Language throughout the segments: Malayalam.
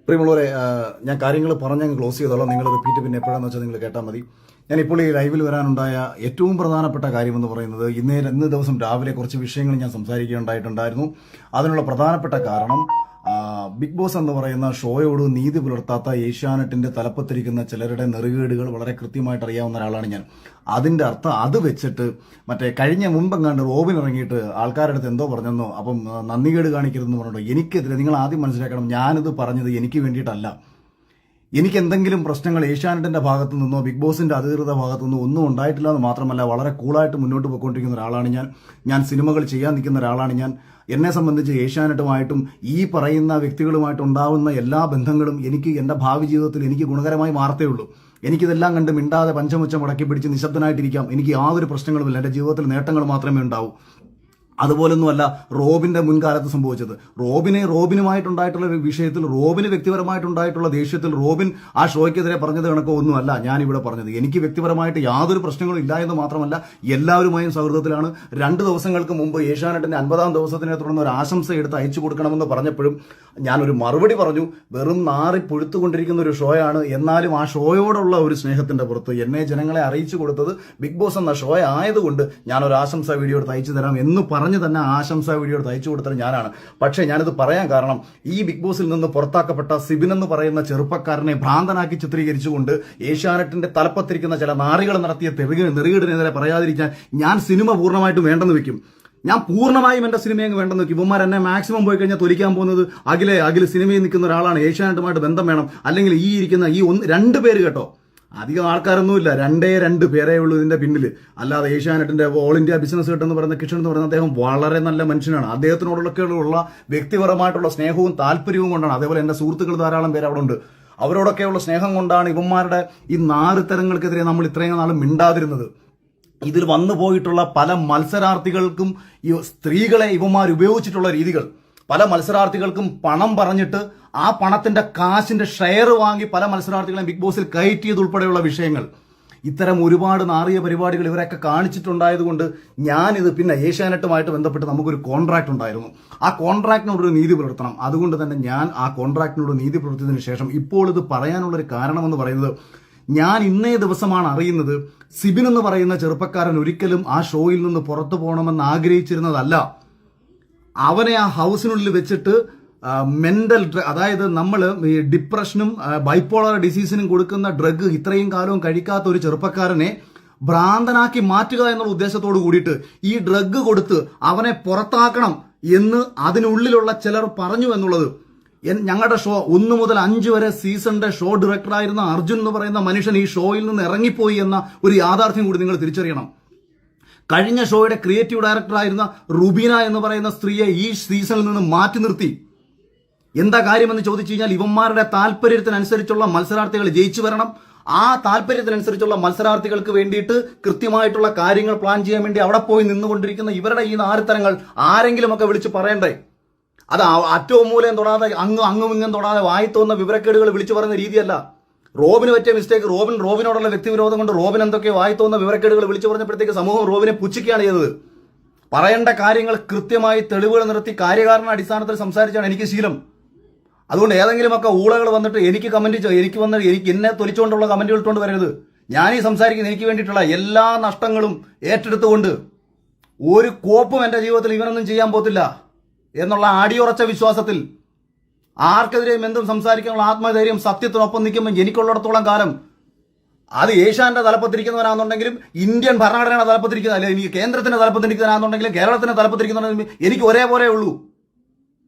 പ്രിയമുള്ളവരെ, ഞാൻ കാര്യങ്ങൾ പറഞ്ഞങ്ങ് ക്ലോസ് ചെയ്തോളാം. നിങ്ങൾ റിപ്പീറ്റ് പിന്നെ എപ്പോഴാണെന്ന് വെച്ചാൽ നിങ്ങൾ കേട്ടാൽ മതി. ഞാനിപ്പോൾ ഈ ലൈവിൽ വരാനുണ്ടായ ഏറ്റവും പ്രധാനപ്പെട്ട കാര്യമെന്ന് പറയുന്നത് ഇന്ന് ദിവസം രാവിലെ കുറച്ച് വിഷയങ്ങൾ ഞാൻ സംസാരിക്കുകയുണ്ടായിട്ടുണ്ടായിരുന്നു. അതിനുള്ള പ്രധാനപ്പെട്ട കാരണം ബിഗ് ബോസ് എന്ന് പറയുന്ന ഷോയോട് നീതി പുലർത്താത്ത ഏഷ്യാനെറ്റിന്റെ തലപ്പത്തിരിക്കുന്ന ചിലരുടെ നെറുകേടുകൾ വളരെ കൃത്യമായിട്ട് അറിയാവുന്ന ഒരാളാണ് ഞാൻ. അതിന്റെ അർത്ഥം അത് വെച്ചിട്ട് കഴിഞ്ഞ മുമ്പെങ്ങാണ്ട് റോബിൻ ഇറങ്ങിയിട്ട് ആൾക്കാരുടെ അടുത്ത് എന്തോ പറഞ്ഞെന്നോ, അപ്പം നന്ദികേട് കാണിക്കരുതെന്ന് പറഞ്ഞിട്ടോ. എനിക്കെതിരെ നിങ്ങൾ ആദ്യം മനസ്സിലാക്കണം, ഞാനിത് പറഞ്ഞത് എനിക്ക് വേണ്ടിയിട്ടല്ല. എനിക്ക് എന്തെങ്കിലും പ്രശ്നങ്ങൾ ഏഷ്യാനെറ്റിന്റെ ഭാഗത്തു നിന്നോ ബിഗ് ബോസിന്റെ അധികൃത ഭാഗത്തു നിന്നോ ഒന്നും ഉണ്ടായിട്ടില്ല എന്ന് മാത്രമല്ല, വളരെ കൂളായിട്ട് മുന്നോട്ട് പോയിക്കൊണ്ടിരിക്കുന്ന ഒരാളാണ് ഞാൻ സിനിമകൾ ചെയ്യാൻ നിൽക്കുന്ന ഒരാളാണ് ഞാൻ. എന്നെ സംബന്ധിച്ച് ഏഷ്യാനെറ്റുമായിട്ടും ഈ പറയുന്ന വ്യക്തികളുമായിട്ട് ഉണ്ടാവുന്ന എല്ലാ ബന്ധങ്ങളും എനിക്ക് എൻ്റെ ഭാവി ജീവിതത്തിൽ എനിക്ക് ഗുണകരമായി മാറത്തേ ഉള്ളൂ. എനിക്കിതെല്ലാം കണ്ട് മിണ്ടാതെ പഞ്ചമുച്ചം മുടക്കി പിടിച്ച് നിശബ്ദനായിട്ടിരിക്കാം. എനിക്ക് യാതൊരു പ്രശ്നങ്ങളുമില്ല. എൻ്റെ ജീവിതത്തിൽ നേട്ടങ്ങൾ മാത്രമേ ഉണ്ടാവൂ. അതുപോലൊന്നുമല്ല റോബിന്റെ മുൻകാലത്ത് സംഭവിച്ചത്. റോബിനുമായിട്ടുണ്ടായിട്ടുള്ള ഒരു വിഷയത്തിൽ, റോബിന് വ്യക്തിപരമായിട്ടുണ്ടായിട്ടുള്ള ദേഷ്യത്തിൽ റോബിൻ ആ ഷോയ്ക്കെതിരെ പറഞ്ഞത് കണക്കോ ഒന്നുമല്ല ഞാനിവിടെ പറഞ്ഞത്. എനിക്ക് വ്യക്തിപരമായിട്ട് യാതൊരു പ്രശ്നങ്ങളും ഇല്ല എന്ന് മാത്രമല്ല, എല്ലാവരുമായും സൗഹൃദത്തിലാണ്. 2 ദിവസങ്ങൾക്ക് മുമ്പ് ഏഷ്യാനെറ്റിന്റെ 50-ാം ദിവസത്തിനെ തുടർന്ന് ഒരു ആശംസ എടുത്ത് അയച്ചു കൊടുക്കണമെന്ന് പറഞ്ഞപ്പോഴും ഞാനൊരു മറുപടി പറഞ്ഞു. വെറും നാറി പുഴുത്തുകൊണ്ടിരിക്കുന്ന ഒരു ഷോയാണ്. എന്നാലും ആ ഷോയോടുള്ള ഒരു സ്നേഹത്തിന്റെ പുറത്ത് എന്നെ ജനങ്ങളെ അറിയിച്ചു കൊടുത്തത് ബിഗ് ബോസ് എന്ന ഷോ ആയതുകൊണ്ട് ഞാനൊരു ആശംസ വീഡിയോ എടുത്ത് അയച്ചു തരാം എന്ന് പറഞ്ഞു തന്നെ ആശംസാ വീഡിയോ തയ്ച്ചു കൊടുത്തത് ഞാനാണ്. പക്ഷേ ഞാനിത് പറയാൻ കാരണം, ഈ ബിഗ് ബോസിൽ നിന്ന് പുറത്താക്കപ്പെട്ട സിബിൻ എന്ന് പറയുന്ന ചെറുപ്പക്കാരനെ ഭ്രാന്തനാക്കി ചിത്രീകരിച്ചുകൊണ്ട് ഏഷ്യാനെറ്റിന്റെ തലപ്പത്തിരിക്കുന്ന ചില നാറികൾ നടത്തിയ നെറുകേടിനെതിരെ പറയാതിരിക്കാൻ ഞാൻ സിനിമ പൂർണ്ണമായിട്ടും വേണ്ടെന്ന് വെക്കും. ഞാൻ പൂർണ്ണമായും എന്റെ സിനിമയങ്ങ് വേണ്ടെന്ന് വെക്കും. ഇവന്മാർ എന്നെ മാക്സിമം പോയി കഴിഞ്ഞാൽ തൊലിക്കാൻ പോകുന്നത് അഖിലെ സിനിമയിൽ നിൽക്കുന്ന ഒരാളാണ്, ഏഷ്യാനെറ്റുമായിട്ട് ബന്ധം വേണം, അല്ലെങ്കിൽ ഈ ഇരിക്കുന്ന ഈ 2 പേര് കേട്ടോ, അധികം ആൾക്കാരൊന്നുമില്ല, 2 പേരേ ഉള്ളൂ ഇതിന്റെ പിന്നിൽ. അല്ലാതെ ഏഷ്യാനെറ്റിന്റെ ഓൾ ഇന്ത്യ ബിസിനസ് ഹെഡ് എന്ന് പറയുന്ന കിഷൻ എന്ന് പറയുന്ന അദ്ദേഹം വളരെ നല്ല മനുഷ്യനാണ്. അദ്ദേഹത്തിനോടൊക്കെയുള്ള വ്യക്തിപരമായിട്ടുള്ള സ്നേഹവും താല്പര്യവും കൊണ്ടാണ്. അതേപോലെ എന്റെ സുഹൃത്തുക്കൾ ധാരാളം പേര് അവിടെ ഉണ്ട്. അവരോടൊക്കെയുള്ള സ്നേഹം കൊണ്ടാണ് ഇവന്മാരുടെ ഈ നാറിത്തരങ്ങൾക്കെതിരെ നമ്മൾ ഇത്രയും നാളും മിണ്ടാതിരുന്നത്. ഇതിൽ വന്നു പോയിട്ടുള്ള പല മത്സരാർത്ഥികൾക്കും ഈ സ്ത്രീകളെ ഇവന്മാർ ഉപയോഗിച്ചിട്ടുള്ള രീതികൾ, പല മത്സരാർത്ഥികൾക്കും പണം പറഞ്ഞിട്ട് ആ പണത്തിന്റെ കാശിന്റെ ഷെയർ വാങ്ങി പല മത്സരാർത്ഥികളെയും ബിഗ് ബോസിൽ കയറ്റിയതുൾപ്പെടെയുള്ള വിഷയങ്ങൾ, ഇത്തരം ഒരുപാട് നാറിയ പരിപാടികൾ ഇവരൊക്കെ കാണിച്ചിട്ടുണ്ടായതുകൊണ്ട് ഞാനിത് പിന്നെ ഏഷ്യാനെറ്റുമായിട്ട് ബന്ധപ്പെട്ട് നമുക്കൊരു കോൺട്രാക്ട് ഉണ്ടായിരുന്നു. ആ കോൺട്രാക്ടിനോടൊരു നീതി പുലർത്തണം. അതുകൊണ്ട് തന്നെ ഞാൻ ആ കോൺട്രാക്ടിനോട് നീതി പുലർത്തിയതിനു ശേഷം ഇപ്പോൾ ഇത് പറയാനുള്ളൊരു കാരണമെന്ന് പറയുന്നത്, ഞാൻ ഇന്നേ ദിവസമാണ് അറിയുന്നത് സിബിൻ എന്ന് പറയുന്ന ചെറുപ്പക്കാരൻ ഒരിക്കലും ആ ഷോയിൽ നിന്ന് പുറത്തു പോകണമെന്ന് ആഗ്രഹിച്ചിരുന്നതല്ല. അവനെ ആ ഹൗസിനുള്ളിൽ വെച്ചിട്ട് മെന്റൽ അതായത് നമ്മൾ ഈ ഡിപ്രഷനും ബൈപ്പോളർ ഡിസീസിനും കൊടുക്കുന്ന ഡ്രഗ് ഇത്രയും കാലവും കഴിക്കാത്ത ഒരു ചെറുപ്പക്കാരനെ ഭ്രാന്തനാക്കി മാറ്റുക എന്നുള്ള ഉദ്ദേശത്തോട് കൂടിയിട്ട് ഈ ഡ്രഗ് കൊടുത്ത് അവനെ പുറത്താക്കണം എന്ന് അതിനുള്ളിലുള്ള ചിലർ പറഞ്ഞു എന്നുള്ളത്, ഞങ്ങളുടെ ഷോ 1 മുതൽ 5 വരെ സീസണിന്റെ ഷോ ഡയറക്ടറായിരുന്ന അർജുൻ എന്ന് പറയുന്ന മനുഷ്യൻ ഈ ഷോയിൽ നിന്ന് ഇറങ്ങിപ്പോയി എന്ന ഒരു യാഥാർത്ഥ്യം കൂടി നിങ്ങൾ തിരിച്ചറിയണം. കഴിഞ്ഞ ഷോയുടെ ക്രിയേറ്റീവ് ഡയറക്ടറായിരുന്ന റുബീന എന്ന് പറയുന്ന സ്ത്രീയെ ഈ സീസണിൽ നിന്ന് മാറ്റി നിർത്തി. എന്താ കാര്യമെന്ന് ചോദിച്ചു കഴിഞ്ഞാൽ, ഇവന്മാരുടെ താല്പര്യത്തിനനുസരിച്ചുള്ള മത്സരാർത്ഥികൾ ജയിച്ചു വരണം. ആ താല്പര്യത്തിനനുസരിച്ചുള്ള മത്സരാർത്ഥികൾക്ക് വേണ്ടിയിട്ട് കൃത്യമായിട്ടുള്ള കാര്യങ്ങൾ പ്ലാൻ ചെയ്യാൻ വേണ്ടി അവിടെ പോയി നിന്നുകൊണ്ടിരിക്കുന്ന ഇവരുടെ ഈ നാരിത്തരങ്ങൾ ആരെങ്കിലുമൊക്കെ വിളിച്ച് പറയണ്ടേ? അത് അറ്റവും മൂലം തൊടാതെ അങ്ങും ഇങ്ങും തൊടാതെ വായി തോന്നുന്ന വിവരക്കേടുകൾ വിളിച്ചു പറയുന്ന രീതിയല്ല. റോബിന് പറ്റിയ മിസ്റ്റേക്ക്, റോബിനോടുള്ള വ്യക്തിവിരോധം കൊണ്ട് റോബിൻ എന്തൊക്കെ വായി തോന്നുന്ന വിവരക്കേടുകൾ വിളിച്ചു പറഞ്ഞപ്പോഴത്തേക്ക് സമൂഹം റോബിനെ പുച്ഛിക്കുകയാണ് ചെയ്തത്. പറയേണ്ട കാര്യങ്ങൾ കൃത്യമായി തെളിവുകൾ നിർത്തി കാര്യകാരണ അടിസ്ഥാനത്തിൽ സംസാരിച്ചാണ് എനിക്ക് ശീലം. അതുകൊണ്ട് ഏതെങ്കിലുമൊക്കെ ഊളകൾ വന്നിട്ട് എനിക്ക് എന്നെ തൊലിച്ചുകൊണ്ടുള്ള കമന്റുകൾ ഇട്ടുകൊണ്ട് വരരുത്. ഞാനീ സംസാരിക്കുന്നത് എനിക്ക് വേണ്ടിയിട്ടുള്ള എല്ലാ നഷ്ടങ്ങളും ഏറ്റെടുത്തുകൊണ്ട് ഒരു കോപ്പും എന്റെ ജീവിതത്തിൽ ഇവനൊന്നും ചെയ്യാൻ പോത്തില്ല എന്നുള്ള അടിയുറച്ച വിശ്വാസത്തിൽ ആർക്കെതിരെയും എന്തും സംസാരിക്കാനുള്ള ആത്മധൈര്യം സത്യത്തിനൊപ്പം നിൽക്കുമ്പോൾ എനിക്കുള്ളിടത്തോളം കാലം അത് ഏഷ്യാന്റെ തലപ്പത്തിരിക്കുന്നവരാണെന്നുണ്ടെങ്കിലും ഇന്ത്യൻ ഭരണഘടനയുടെ തലപ്പത്തിരിക്കുന്ന, അല്ലെങ്കിൽ എനിക്ക് കേന്ദ്രത്തിന്റെ തലപ്പത്തിരിക്കുന്നവരാണെന്നുണ്ടെങ്കിലും കേരളത്തിന്റെ തലപ്പത്തിരിക്കുന്നവരാണെങ്കിലും എനിക്ക് ഒരേപോലെ ഉള്ളൂ.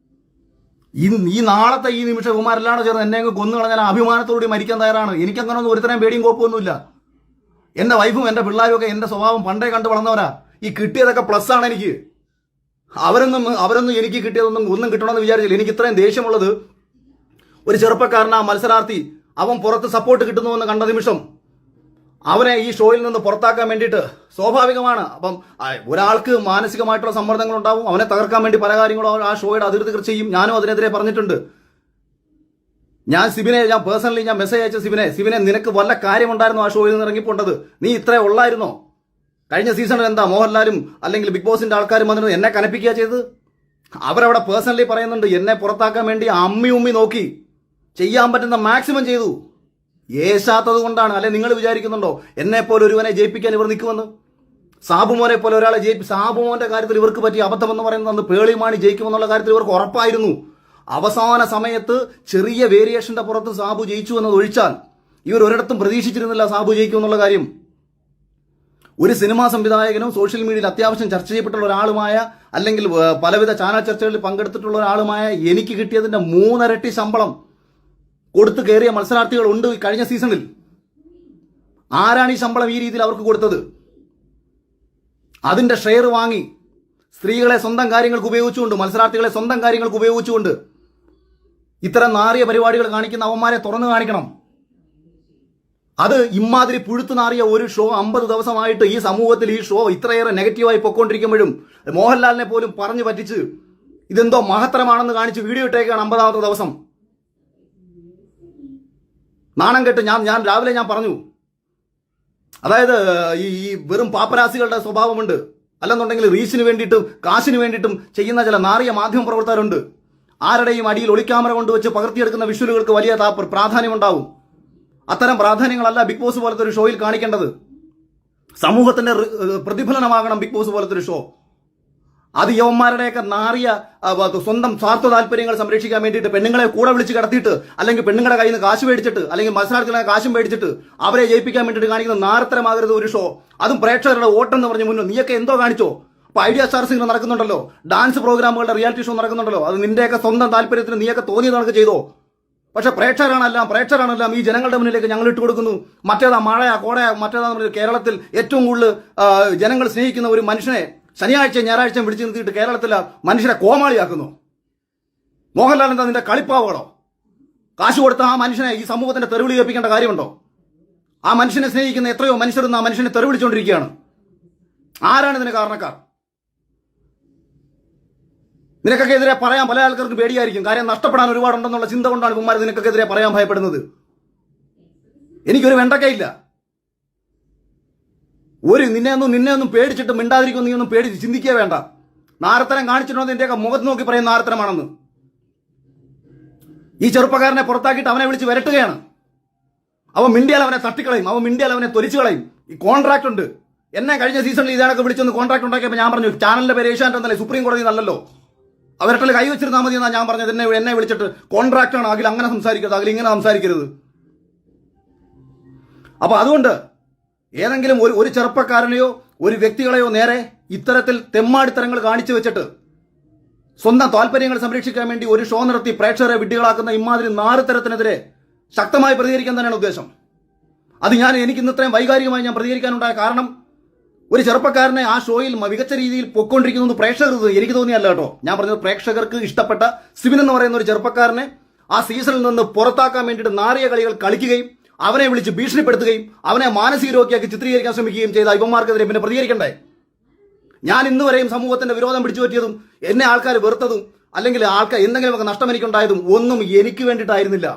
ഈ നാളത്തെ ഈ നിമിഷം കുമാരെല്ലാം ചേർന്ന് എന്നെ കൊന്നു കളഞ്ഞാൽ അഭിമാനത്തോടുകൂടി മരിക്കാൻ തയ്യാറാണ്. എനിക്കങ്ങനെ ഒന്നും ഒരുത്തരം പേടിയും കോപ്പൊന്നുമില്ല. എന്റെ വൈഫും എന്റെ പിള്ളേരും ഒക്കെ എന്റെ സ്വഭാവം പണ്ടേ കണ്ടു വളർന്നവരാ. ഈ കിട്ടിയതൊക്കെ പ്ലസ് ആണ് എനിക്ക്. അവരൊന്നും എനിക്ക് കിട്ടിയതൊന്നും ഒന്നും കിട്ടണമെന്ന് വിചാരിച്ചില്ല. എനിക്ക് ഇത്രയും ദേഷ്യമുള്ളത് ഒരു ചെറുപ്പക്കാരനാ മത്സരാർത്ഥി, അവൻ പുറത്ത് സപ്പോർട്ട് കിട്ടുന്നുവെന്ന് കണ്ട നിമിഷം അവനെ ഈ ഷോയിൽ നിന്ന് പുറത്താക്കാൻ വേണ്ടിയിട്ട് സ്വാഭാവികമാണ്. അപ്പം ഒരാൾക്ക് മാനസികമായിട്ടുള്ള സമ്മർദ്ദങ്ങൾ ഉണ്ടാവും. അവനെ തകർക്കാൻ വേണ്ടി പല കാര്യങ്ങളും ആ ഷോയുടെ അധികൃതർ ചെയ്യും. ഞാനും അതിനെതിരെ പറഞ്ഞിട്ടുണ്ട്. ഞാൻ പേഴ്സണലി മെസ്സേജ് അയച്ച സിബിനെ നിനക്ക് വല്ല കാര്യമുണ്ടായിരുന്നു ആ ഷോയിൽ നിന്ന് ഇറങ്ങിപ്പോണ്ടത്? നീ ഇത്രേ ഉള്ളായിരുന്നോ? കഴിഞ്ഞ സീസണിൽ എന്താ മോഹൻലാലും അല്ലെങ്കിൽ ബിഗ് ബോസിന്റെ ആൾക്കാരും വന്നിട്ട് എന്നെ കനപ്പിക്കുക ചെയ്തത്? അവരവിടെ പേഴ്സണലി പറയുന്നുണ്ട്, എന്നെ പുറത്താക്കാൻ വേണ്ടി അമ്മി നോക്കി. ചെയ്യാൻ പറ്റുന്ന മാക്സിമം ചെയ്തു. ഏശാത്തത് കൊണ്ടാണ്. അല്ലെ നിങ്ങൾ വിചാരിക്കുന്നുണ്ടോ എന്നെ പോലെ ഒരുവനെ ജയിപ്പിക്കാൻ ഇവർ നിൽക്കുമെന്ന്? സാബുമോനെ പോലെ ഒരാളെ സാബുമോന്റെ കാര്യത്തിൽ ഇവർക്ക് പറ്റിയ അബദ്ധം എന്ന് പറയുന്നത് അന്ന് പേളിമാണി ജയിക്കുമെന്നുള്ള കാര്യത്തിൽ ഇവർക്ക് ഉറപ്പായിരുന്നു. അവസാന സമയത്ത് ചെറിയ വേരിയേഷന്റെ പുറത്ത് സാബു ജയിച്ചു എന്നത് ഒഴിച്ചാൽ ഇവർ ഒരിടത്തും പ്രതീക്ഷിച്ചിരുന്നില്ല സാബു ജയിക്കുമെന്നുള്ള കാര്യം. ഒരു സിനിമാ സംവിധായകനും സോഷ്യൽ മീഡിയയിൽ അത്യാവശ്യം ചർച്ച ചെയ്യപ്പെട്ടുള്ള ഒരാളുമായ, അല്ലെങ്കിൽ പലവിധ ചാനൽ ചർച്ചകളിൽ പങ്കെടുത്തിട്ടുള്ള ഒരാളുമായ എനിക്ക് കിട്ടിയതിന്റെ 3 ഇരട്ടി ശമ്പളം കൊടുത്തു കയറിയ മത്സരാർത്ഥികൾ ഉണ്ട് കഴിഞ്ഞ സീസണിൽ. ആരാണ് ഈ ശമ്പളം ഈ രീതിയിൽ അവർക്ക് കൊടുത്തത്? അതിന്റെ ഷെയർ വാങ്ങി സ്ത്രീകളെ സ്വന്തം കാര്യങ്ങൾക്ക് ഉപയോഗിച്ചുകൊണ്ട്, മത്സരാർത്ഥികളെ സ്വന്തം കാര്യങ്ങൾക്ക് ഉപയോഗിച്ചുകൊണ്ട് ഇത്തരം നാറിയ പരിപാടികൾ കാണിക്കുന്ന അവന്മാരെ തുറന്നു കാണിക്കണം. അത് ഇമാതിരി പുഴുത്തു നാറിയ ഒരു ഷോ 50 ദിവസമായിട്ട് ഈ സമൂഹത്തിൽ ഈ ഷോ ഇത്രയേറെ നെഗറ്റീവായി പൊയ്ക്കൊണ്ടിരിക്കുമ്പോഴും മോഹൻലാലിനെ പോലും പറഞ്ഞു പറ്റിച്ച് ഇതെന്തോ മഹത്തരമാണെന്ന് കാണിച്ച് വീഡിയോ ഇട്ടേക്കാണ് 50ാമത്തെ ദിവസം. നാണം കെട്ട് ഞാൻ രാവിലെ പറഞ്ഞു, അതായത് ഈ വെറും പാപ്പരാസികളുടെ സ്വഭാവമുണ്ട്, അല്ലെന്നുണ്ടെങ്കിൽ റീച്ചിന് വേണ്ടിയിട്ടും കാശിന് വേണ്ടിയിട്ടും ചെയ്യുന്ന ചില നാറിയ മാധ്യമ പ്രവർത്തകരുണ്ട്. ആരുടെയും അടിയിൽ ഒളിക്യാമറ കൊണ്ടുവച്ച് പകർത്തിയെടുക്കുന്ന വിഷ്വലുകൾക്ക് വലിയ പ്രാധാന്യമുണ്ടാവും. അത്തരം പ്രാധാന്യങ്ങളല്ല ബിഗ് ബോസ് പോലത്തെ ഒരു ഷോയിൽ കാണിക്കേണ്ടത്. സമൂഹത്തിന്റെ പ്രതിഫലനമാകണം ബിഗ് ബോസ് പോലത്തെ ഒരു ഷോ. അത് യവന്മാരുടെയൊക്കെ നാറിയ സ്വന്തം സ്വാർത്ഥ താല്പര്യങ്ങൾ സംരക്ഷിക്കാൻ വേണ്ടിയിട്ട് പെണ്ണുങ്ങളെ കൂടെ വിളിച്ച് കിടത്തിയിട്ട്, അല്ലെങ്കിൽ പെണ്ണുങ്ങളുടെ കയ്യിൽ നിന്ന് കാശ് മേടിച്ചിട്ട്, അല്ലെങ്കിൽ മത്സരാർത്ഥികളെ കാശും മേടിച്ചിട്ട് അവരെ ജയിപ്പിക്കാൻ വേണ്ടിയിട്ട് കാണിക്കുന്ന നാരത്തരമാകരുത് ഒരു ഷോ. അതും പ്രേക്ഷകരുടെ വോട്ടെന്ന് പറഞ്ഞ് മുന്നോ നീയൊക്കെ എന്തോ കാണിച്ചോ? അപ്പൊ ഐഡിയ സ്റ്റാർസ് ഇങ്ങനെ നടക്കുന്നുണ്ടല്ലോ, ഡാൻസ് പ്രോഗ്രാമുകളുടെ റിയാലിറ്റി ഷോ നടക്കുന്നുണ്ടല്ലോ, അത് നിന്റെയൊക്കെ സ്വന്തം താല്പര്യത്തിന് നീയൊക്കെ തോന്നിയത് നമുക്ക് ചെയ്തോ? പക്ഷെ പ്രേക്ഷകരാണെല്ലാം ഈ ജനങ്ങളുടെ മുന്നിലേക്ക് ഞങ്ങൾ ഇട്ട് കൊടുക്കുന്നു. മറ്റേതാ മഴയാ കോടയാ മറ്റേതാ കേരളത്തിൽ ഏറ്റവും കൂടുതൽ ജനങ്ങൾ സ്നേഹിക്കുന്ന ഒരു മനുഷ്യനെ ശനിയാഴ്ച ഞായറാഴ്ച വിളിച്ചു നിർത്തിയിട്ട് കേരളത്തിൽ മനുഷ്യരെ കോമാളിയാക്കുന്നു. മോഹൻലാൽ എന്താ നിന്റെ കളിപ്പാവകളോ? കാശ് കൊടുത്ത ആ മനുഷ്യനെ ഈ സമൂഹത്തിന്റെ തെരുവിളി കേൾപ്പിക്കേണ്ട കാര്യമുണ്ടോ? ആ മനുഷ്യനെ സ്നേഹിക്കുന്ന എത്രയോ മനുഷ്യരെന്ന് ആ മനുഷ്യനെ തെരുവിളിച്ചുകൊണ്ടിരിക്കുകയാണ്. ആരാണ് ഇതിന് കാരണക്കാർ? നിനക്കൊക്കെ എതിരെ പറയാൻ പല ആൾക്കാർക്ക് പേടിയായിരിക്കും. കാര്യം നഷ്ടപ്പെടാൻ ഒരുപാടുണ്ടെന്നുള്ള ചിന്ത കൊണ്ടാണ് കുമാർ നിനക്കൊക്കെ എതിരെ പറയാൻ ഭയപ്പെടുന്നത്. എനിക്കൊരു വെണ്ടക്കയില്ല. നിന്നെ ഒന്നും പേടിച്ചിട്ട് മിണ്ടാതിരിക്കും, നീ ഒന്നും പേടിച്ച് ചിന്തിക്കുക വേണ്ട. നാരത്തരം കാണിച്ചിട്ടുണ്ടോ നിന്റെയൊക്കെ മുഖത്ത് നോക്കി പറയുന്ന നാരത്തരമാണെന്ന്. ഈ ചെറുപ്പക്കാരനെ പുറത്താക്കിയിട്ട് അവനെ വിളിച്ച് വരട്ടുകയാണ്. അവൻ മിണ്ടിയാൽ അവനെ തട്ടിക്കളയും, അവൻ മിണ്ടിയാൽ അവനെ തൊലിച്ചു കളയും. ഈ കോൺട്രാക്ട് ഉണ്ട്. എന്നെ കഴിഞ്ഞ സീസണിൽ ഇതാണൊക്കെ വിളിച്ചൊന്ന് കോൺട്രാക്ട് ഉണ്ടാക്കിയപ്പോൾ ഞാൻ പറഞ്ഞു ചാനലിന്റെ പേര് ഏഷ്യാനെറ്റ് എന്നല്ലേ, സുപ്രീം കോടതി നല്ലല്ലോ, അവരുടെ കൈ വെച്ചിരുന്നാൽ മതി എന്നാണ് ഞാൻ പറഞ്ഞത്. എന്നെ വിളിച്ചിട്ട് കോൺട്രാക്ട് ആണ്, അതിൽ അങ്ങനെ സംസാരിക്കരുത്, അതിൽ ഇങ്ങനെ സംസാരിക്കരുത്. അപ്പൊ അതുകൊണ്ട് ഏതെങ്കിലും ഒരു ചെറുപ്പക്കാരനെയോ ഒരു വ്യക്തികളെയോ നേരെ ഇത്തരത്തിൽ തെമ്മാടിത്തരങ്ങൾ കാണിച്ചു വെച്ചിട്ട് സ്വന്തം താല്പര്യങ്ങൾ സംരക്ഷിക്കാൻ വേണ്ടി ഒരു ഷോ നടത്തി പ്രേക്ഷകരെ വിഡ്ഢികളാക്കുന്ന ഇമാതിരി നാറുത്തരത്തിനെതിരെ ശക്തമായി പ്രതികരിക്കാൻ തന്നെയാണ് ഉദ്ദേശം. അത് എനിക്ക് ഇന്ന് ഇത്രയും വൈകാരികമായി ഞാൻ പ്രതികരിക്കാനുണ്ടായ കാരണം, ഒരു ചെറുപ്പക്കാരനെ ആ ഷോയിൽ മികച്ച രീതിയിൽ പൊയ്ക്കൊണ്ടിരിക്കുന്നത് പ്രേക്ഷകർക്ക് എനിക്ക് തോന്നിയല്ല കേട്ടോ. ഞാൻ പറഞ്ഞത് പ്രേക്ഷകർക്ക് ഇഷ്ടപ്പെട്ട സിബിൻ എന്ന് പറയുന്ന ഒരു ചെറുപ്പക്കാരനെ ആ സീസണിൽ നിന്ന് പുറത്താക്കാൻ വേണ്ടിയിട്ട് നാറിയ കളികൾ കളിക്കുകയും അവനെ വിളിച്ച് ഭീഷണിപ്പെടുത്തുകയും അവനെ മാനസിക രോഗിയാക്കി ചിത്രീകരിക്കാൻ ശ്രമിക്കുകയും ചെയ്ത ഇവന്മാർക്കെതിരെ പിന്നെ പ്രതികരിക്കണ്ടേ? ഞാൻ ഇന്ന് വരെയും സമൂഹത്തിന്റെ വിരോധം പിടിച്ചു പറ്റിയതും എന്നെ ആൾക്കാർ വെറുത്തതും അല്ലെങ്കിൽ എന്തെങ്കിലുമൊക്കെ നഷ്ടം എനിക്കുണ്ടായതും ഒന്നും എനിക്ക് വേണ്ടിയിട്ടായിരുന്നില്ല.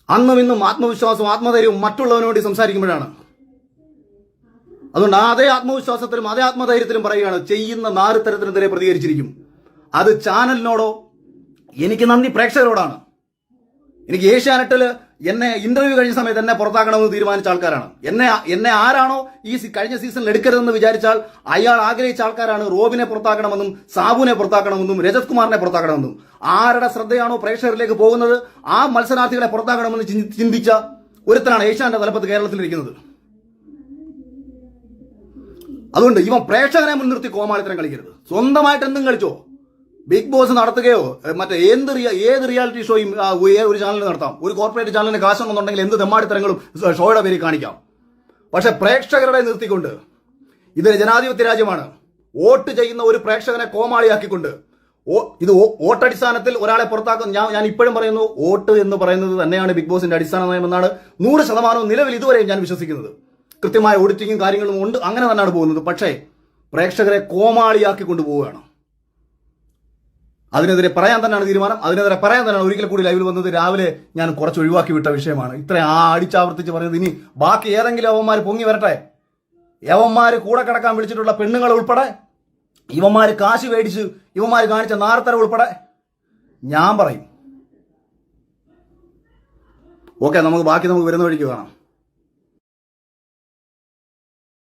അന്നും ഇന്നും ആത്മവിശ്വാസവും ആത്മധൈര്യവും മറ്റുള്ളവനോട് വേണ്ടി സംസാരിക്കുമ്പോഴാണ്. അതുകൊണ്ട് അതേ ആത്മവിശ്വാസത്തിലും അതേ ആത്മധൈര്യത്തിലും പറയുകയാണ്, ചെയ്യുന്ന നാറുത്തരത്തിനെതിരെ പ്രതികരിച്ചിരിക്കും. അത് ചാനലിനോടോ എനിക്ക് നന്ദി പ്രേക്ഷകരോടാണ്. എനിക്ക് ഏഷ്യാനെറ്റിൽ എന്നെ ഇന്റർവ്യൂ കഴിഞ്ഞ സമയത്ത് എന്നെ പുറത്താക്കണമെന്ന് തീരുമാനിച്ച ആൾക്കാരാണ്. എന്നെ ആരാണോ ഈ കഴിഞ്ഞ സീസണിൽ എടുക്കരുതെന്ന് വിചാരിച്ചാൽ അയാൾ ആഗ്രഹിച്ച ആൾക്കാരാണ് റോബിനെ പുറത്താക്കണമെന്നും സാബുവിനെ പുറത്താക്കണമെന്നും രജത് കുമാറിനെ പുറത്താക്കണമെന്നും. ആരുടെ ശ്രദ്ധയാണോ പ്രേക്ഷകരിലേക്ക് പോകുന്നത് ആ മത്സരാർത്ഥികളെ പുറത്താക്കണമെന്ന് ചിന്തിച്ച ഒരുത്തനാണ് ഏഷ്യാനെറ്റ് തലപ്പത്ത് കേരളത്തിലിരിക്കുന്നത്. അതുകൊണ്ട് ഇവൻ പ്രേക്ഷകനെ മുൻനിർത്തി കോമാളിത്തരം കളിക്കരുത്. സ്വന്തമായിട്ട് എന്തും കളിച്ചോ. ബിഗ് ബോസ് നടത്തുകയോ മറ്റേ ഏത് റിയാലിറ്റി ഷോയും ഒരു ചാനലിൽ നടത്താം. ഒരു കോർപ്പറേറ്റ് ചാനലിന് കാശുണ്ടെന്നുണ്ടെങ്കിൽ എന്ത് തെമ്മാടിത്തരങ്ങളും ഷോയുടെ പേരിൽ കാണിക്കാം. പക്ഷെ പ്രേക്ഷകരുടെ നിർത്തിക്കൊണ്ട്, ഇതൊരു ജനാധിപത്യ രാജ്യമാണ്. വോട്ട് ചെയ്യുന്ന ഒരു പ്രേക്ഷകനെ കോമാളിയാക്കിക്കൊണ്ട് ഇത് വോട്ടടിസ്ഥാനത്തിൽ ഒരാളെ പുറത്താക്കുന്ന ഞാൻ ഇപ്പോഴും പറയുന്നു, വോട്ട് എന്ന് പറയുന്നത് തന്നെയാണ് ബിഗ് ബോസിന്റെ അടിസ്ഥാന നയമെന്നാണ് 100% നിലവിൽ ഇതുവരെയും ഞാൻ വിശ്വസിക്കുന്നത്. കൃത്യമായ ഓഡിറ്റിങ്ങും കാര്യങ്ങളും ഉണ്ട്, അങ്ങനെ തന്നെയാണ് പോകുന്നത്. പക്ഷേ പ്രേക്ഷകരെ കോമാളിയാക്കി കൊണ്ടുപോവുകയാണ്. അതിനെതിരെ പറയാൻ തന്നെയാണ് തീരുമാനം. അതിനെതിരെ പറയാൻ തന്നെയാണ് ഒരിക്കൽ കൂടി ലൈവിൽ വന്നത്. രാവിലെ ഞാൻ കുറച്ച് ഒഴിവാക്കി വിട്ട വിഷയമാണ്. ഇത്രയും അടിച്ചാവർത്തിച്ച് പറയുന്നത്. ഇനി ബാക്കി ഏതെങ്കിലും യവന്മാർ പൊങ്ങി വരട്ടെ. യവന്മാർ കൂടെ കിടക്കാൻ വിളിച്ചിട്ടുള്ള പെണ്ണുങ്ങൾ ഉൾപ്പെടെ, ഇവന്മാർ കാശ് മേടിച്ച് ഇവന്മാർ കാണിച്ച നാർത്തര ഉൾപ്പെടെ ഞാൻ പറയും. ഓക്കെ, നമുക്ക് ബാക്കി നമുക്ക് വരുന്ന വഴിക്ക് കാണാം.